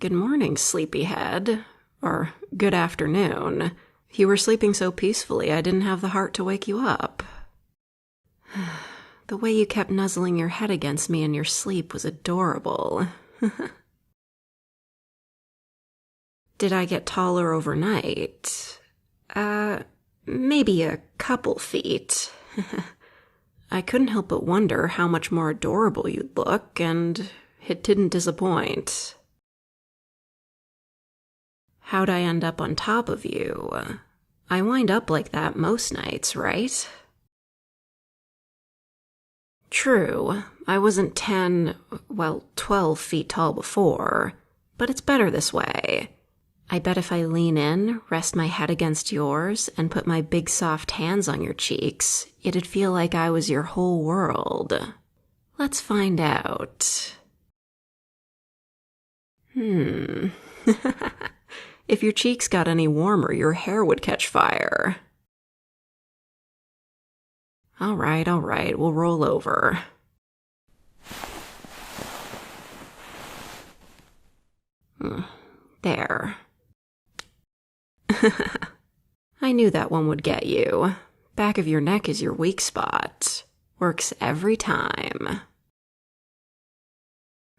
Good morning, sleepyhead. Or good afternoon. You were sleeping so peacefully I didn't have the heart to wake you up. The way you kept nuzzling your head against me in your sleep was adorable. Did I get taller overnight? Maybe a couple feet. I couldn't help but wonder how much more adorable you'd look, and it didn't disappoint. How'd I end up on top of you? I wind up like that most nights, right? True, I wasn't 12 feet tall before, but it's better this way. I bet if I lean in, rest my head against yours, and put my big soft hands on your cheeks, it'd feel like I was your whole world. Let's find out. If your cheeks got any warmer, your hair would catch fire. All right, we'll roll over. There. I knew that one would get you. Back of your neck is your weak spot. Works every time.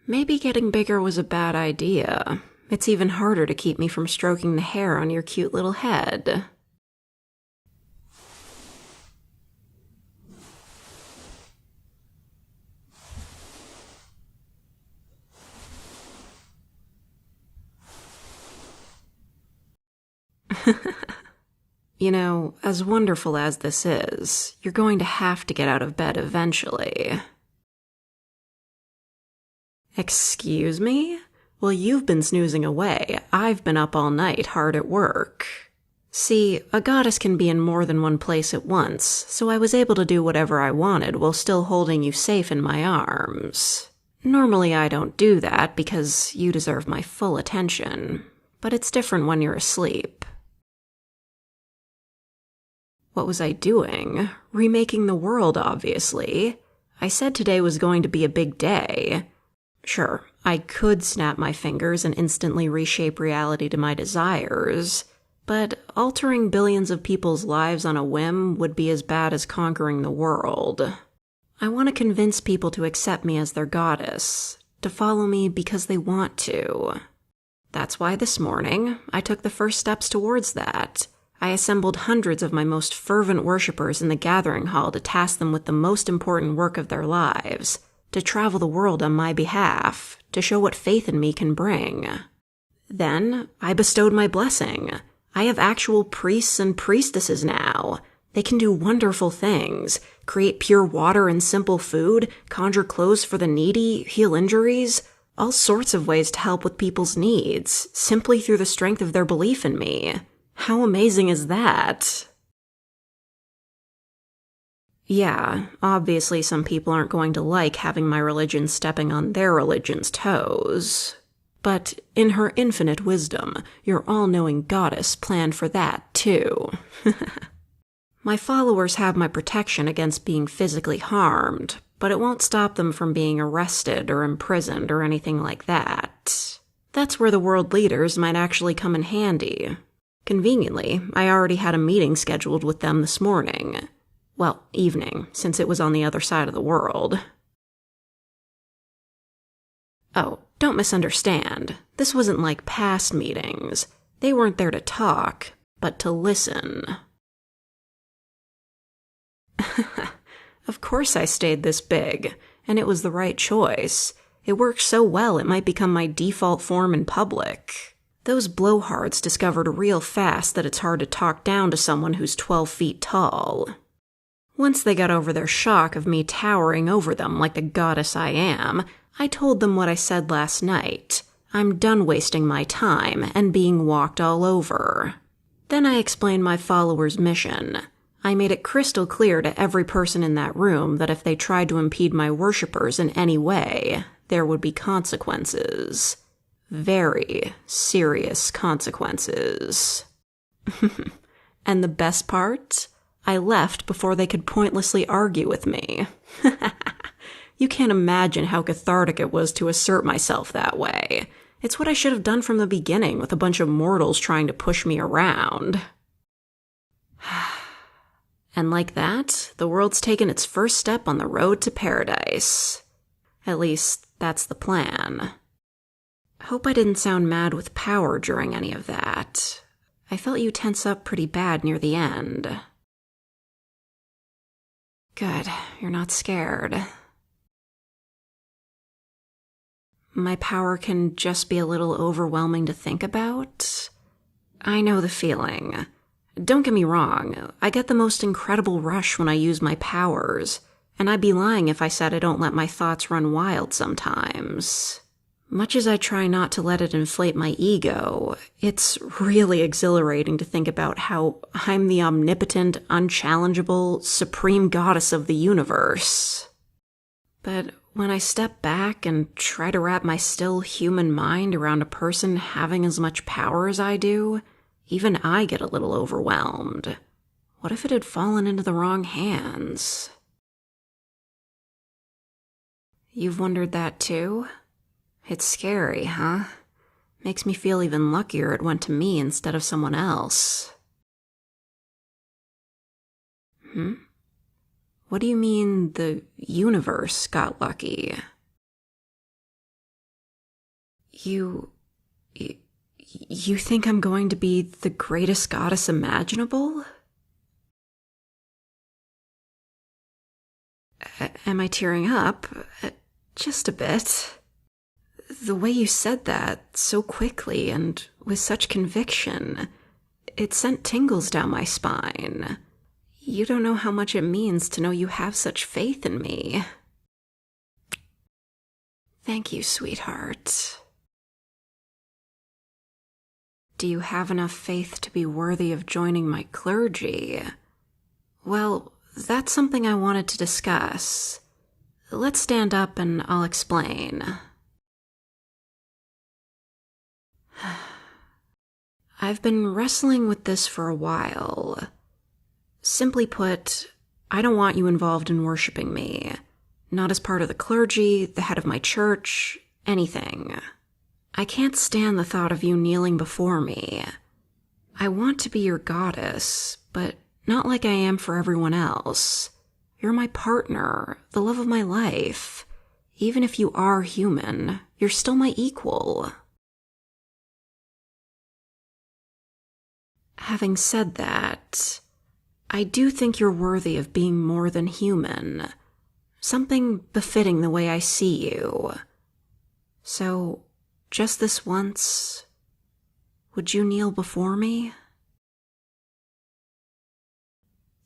Maybe getting bigger was a bad idea. It's even harder to keep me from stroking the hair on your cute little head. You know, as wonderful as this is, you're going to have to get out of bed eventually. Excuse me? Well, you've been snoozing away. I've been up all night, hard at work. See, a goddess can be in more than one place at once, so I was able to do whatever I wanted while still holding you safe in my arms. Normally I don't do that because you deserve my full attention, but it's different when you're asleep. What was I doing? Remaking the world, obviously. I said today was going to be a big day. Sure, I could snap my fingers and instantly reshape reality to my desires, but altering billions of people's lives on a whim would be as bad as conquering the world. I want to convince people to accept me as their goddess, to follow me because they want to. That's why this morning, I took the first steps towards that. I assembled hundreds of my most fervent worshippers in the gathering hall to task them with the most important work of their lives, to travel the world on my behalf, to show what faith in me can bring. Then, I bestowed my blessing. I have actual priests and priestesses now. They can do wonderful things, create pure water and simple food, conjure clothes for the needy, heal injuries, all sorts of ways to help with people's needs, simply through the strength of their belief in me. How amazing is that? Yeah, obviously some people aren't going to like having my religion stepping on their religion's toes. But in her infinite wisdom, your all-knowing goddess planned for that too. My followers have my protection against being physically harmed, but it won't stop them from being arrested or imprisoned or anything like that. That's where the world leaders might actually come in handy. Conveniently, I already had a meeting scheduled with them this morning. Well, evening, since it was on the other side of the world. Oh, don't misunderstand. This wasn't like past meetings. They weren't there to talk, but to listen. Of course I stayed this big, and it was the right choice. It worked so well it might become my default form in public. Those blowhards discovered real fast that it's hard to talk down to someone who's 12 feet tall. Once they got over their shock of me towering over them like the goddess I am, I told them what I said last night. I'm done wasting my time and being walked all over. Then I explained my followers' mission. I made it crystal clear to every person in that room that if they tried to impede my worshippers in any way, there would be consequences. Very serious consequences. And the best part? I left before they could pointlessly argue with me. You can't imagine how cathartic it was to assert myself that way. It's what I should have done from the beginning with a bunch of mortals trying to push me around. And like that, the world's taken its first step on the road to paradise. At least, that's the plan. Hope I didn't sound mad with power during any of that. I felt you tense up pretty bad near the end. Good, you're not scared. My power can just be a little overwhelming to think about. I know the feeling. Don't get me wrong, I get the most incredible rush when I use my powers, and I'd be lying if I said I don't let my thoughts run wild sometimes. Much as I try not to let it inflate my ego, it's really exhilarating to think about how I'm the omnipotent, unchallengeable, supreme goddess of the universe. But when I step back and try to wrap my still human mind around a person having as much power as I do, even I get a little overwhelmed. What if it had fallen into the wrong hands? You've wondered that too? It's scary, huh? Makes me feel even luckier it went to me instead of someone else. What do you mean the universe got lucky? You think I'm going to be the greatest goddess imaginable? Am I tearing up? Just a bit. The way you said that so quickly and with such conviction, it sent tingles down my spine. You don't know how much it means to know you have such faith in me. Thank you, sweetheart. Do you have enough faith to be worthy of joining my clergy? Well, that's something I wanted to discuss. Let's stand up and I'll explain. I've been wrestling with this for a while. Simply put, I don't want you involved in worshiping me. Not as part of the clergy, the head of my church, anything. I can't stand the thought of you kneeling before me. I want to be your goddess, but not like I am for everyone else. You're my partner, the love of my life. Even if you are human, you're still my equal. Having said that, I do think you're worthy of being more than human. Something befitting the way I see you. So, just this once, would you kneel before me?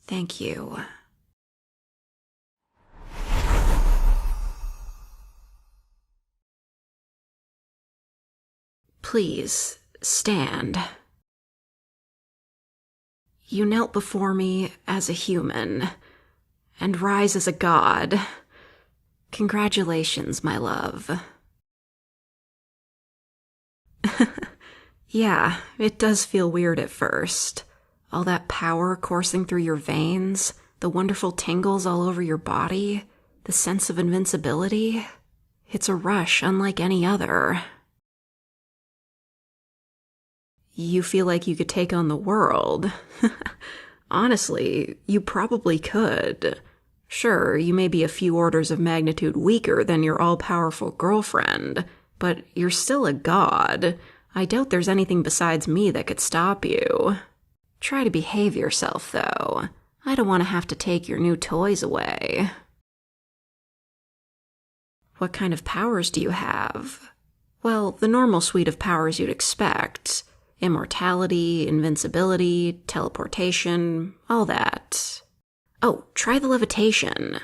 Thank you. Please, stand. You knelt before me as a human, and rise as a god. Congratulations, my love. Yeah, it does feel weird at first. All that power coursing through your veins, the wonderful tingles all over your body, the sense of invincibility. It's a rush unlike any other. You feel like you could take on the world. Honestly, you probably could. Sure, you may be a few orders of magnitude weaker than your all-powerful girlfriend, but you're still a god. I doubt there's anything besides me that could stop you. Try to behave yourself, though. I don't want to have to take your new toys away. What kind of powers do you have? Well, the normal suite of powers you'd expect. Immortality, invincibility, teleportation, all that. Oh, try the levitation.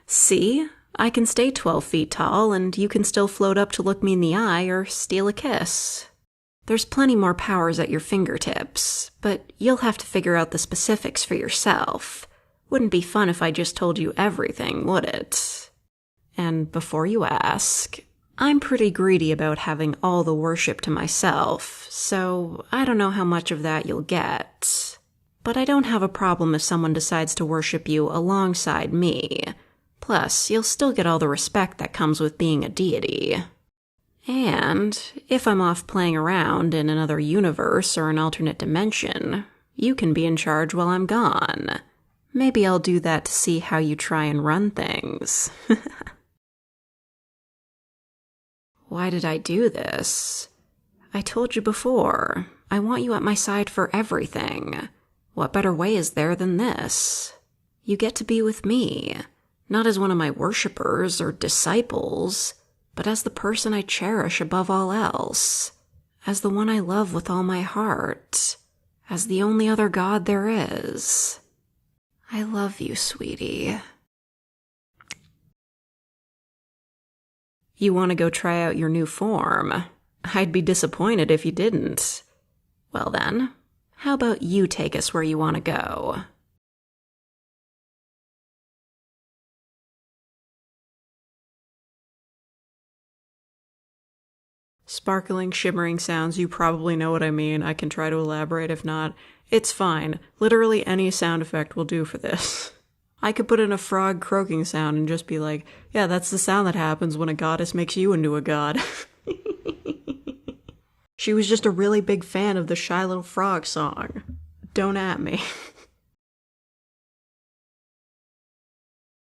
See? I can stay 12 feet tall, and you can still float up to look me in the eye or steal a kiss. There's plenty more powers at your fingertips, but you'll have to figure out the specifics for yourself. Wouldn't be fun if I just told you everything, would it? And before you ask, I'm pretty greedy about having all the worship to myself, so I don't know how much of that you'll get. But I don't have a problem if someone decides to worship you alongside me. Plus, you'll still get all the respect that comes with being a deity. And if I'm off playing around in another universe or an alternate dimension, you can be in charge while I'm gone. Maybe I'll do that to see how you try and run things. Why did I do this? I told you before, I want you at my side for everything. What better way is there than this? You get to be with me, not as one of my worshippers or disciples, but as the person I cherish above all else, as the one I love with all my heart, as the only other God there is. I love you, sweetie. You want to go try out your new form? I'd be disappointed if you didn't. Well then, how about you take us where you want to go? Sparkling, shimmering sounds, you probably know what I mean. I can try to elaborate if not. It's fine. Literally any sound effect will do for this. I could put in a frog croaking sound and just be like, yeah, that's the sound that happens when a goddess makes you into a god. She was just a really big fan of the Shy Little Frog song. Don't at me.